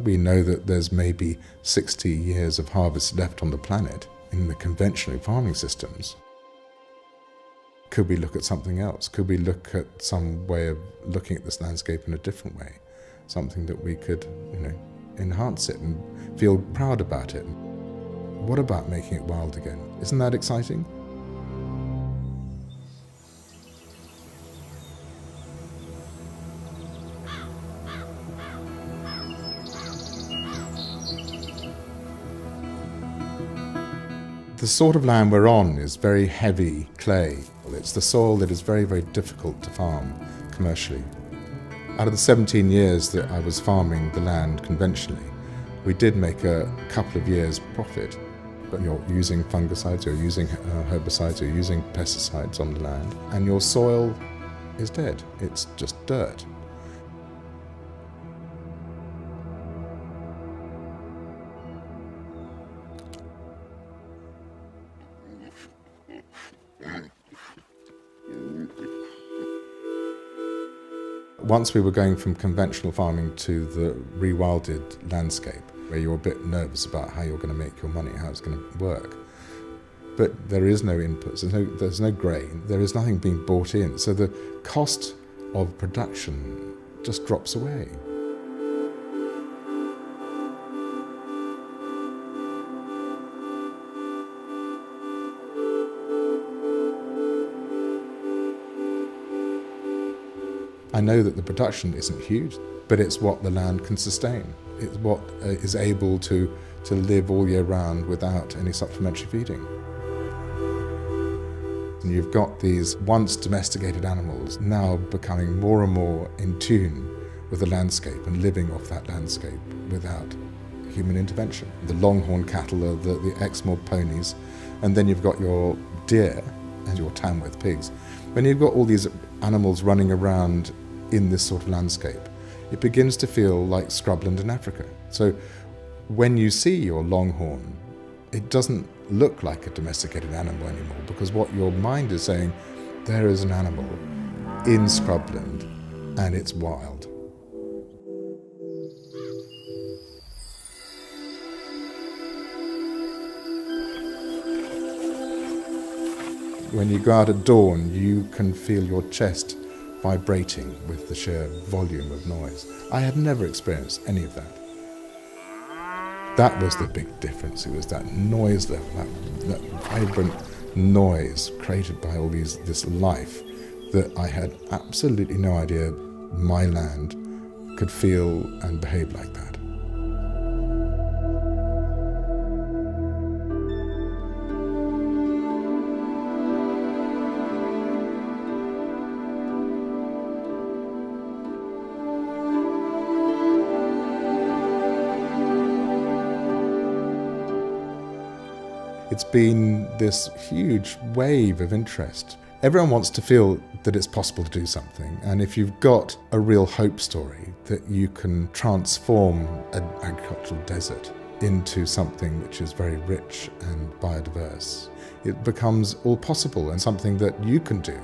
We know that there's maybe 60 years of harvest left on the planet in the conventional farming systems. Could we look at something else? Could we look at some way of looking at this landscape in a different way? Something that we could, enhance it and feel proud about it. What about making it wild again? Isn't that exciting? The sort of land we're on is very heavy clay. It's the soil that is very, very difficult to farm commercially. Out of the 17 years that I was farming the land conventionally, we did make a couple of years profit. But you're using fungicides, you're using herbicides, you're using pesticides on the land, and your soil is dead. It's just dirt. Once we were going from conventional farming to the rewilded landscape, where you're a bit nervous about how you're going to make your money, how it's going to work. But there is no inputs, there's no grain, there is nothing being bought in, so the cost of production just drops away. I know that the production isn't huge, but it's what the land can sustain. It's what is able to live all year round without any supplementary feeding. And you've got these once domesticated animals now becoming more and more in tune with the landscape and living off that landscape without human intervention. The longhorn cattle are the Exmoor ponies, and then you've got your deer and your Tamworth pigs. When you've got all these animals running around in this sort of landscape, it begins to feel like scrubland in Africa. So when you see your longhorn, it doesn't look like a domesticated animal anymore, because what your mind is saying, there is an animal in scrubland and it's wild. When you go out at dawn, you can feel your chest vibrating with the sheer volume of noise. I had never experienced any of that. That was the big difference. It was that noise level, that vibrant noise created by all this life that I had absolutely no idea my land could feel and behave like that. It's been this huge wave of interest. Everyone wants to feel that it's possible to do something, and if you've got a real hope story that you can transform an agricultural desert into something which is very rich and biodiverse, it becomes all possible and something that you can do.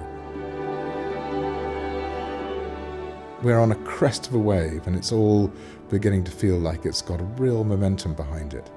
We're on a crest of a wave, and it's all beginning to feel like it's got a real momentum behind it.